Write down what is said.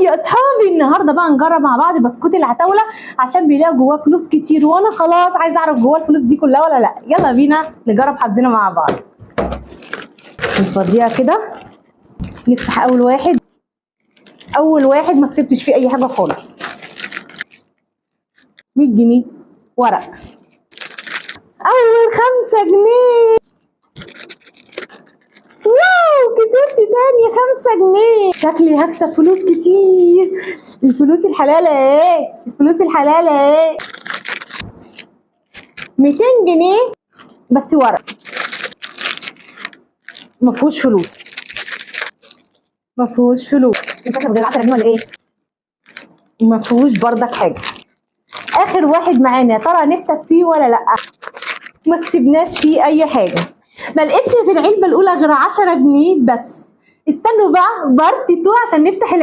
يا اصحابي النهارده بقى نجرب مع بعض بسكوت العتاوله عشان بيلاقي جواه فلوس كتير، وانا خلاص عايزه اعرف جواه الفلوس دي كلها ولا لا. يلا بينا نجرب حظنا مع بعض. نفضيها كده، نفتح اول واحد ما كسبتش فيه اي حاجه خالص. 100 جنيه ورق. اول 5 جنيه. واو كسبت تاني 5 جنيه. شكلي هكسب فلوس كتير. الفلوس الحلال اهي، الفلوس الحلال اهي. 200 جنيه بس ورق، مفهوش فلوس، مفهوش فلوس. شكلك غير 10 جنيه ولا ايه؟ مفهوش بردك حاجه. اخر واحد معانا يا ترى نكسب فيه ولا لا؟ ما كسبناش فيه اي حاجه. ما لقيتش في العلبه الاولى غير 10 جنيه بس. استنوا بقى بارت 2 عشان نفتح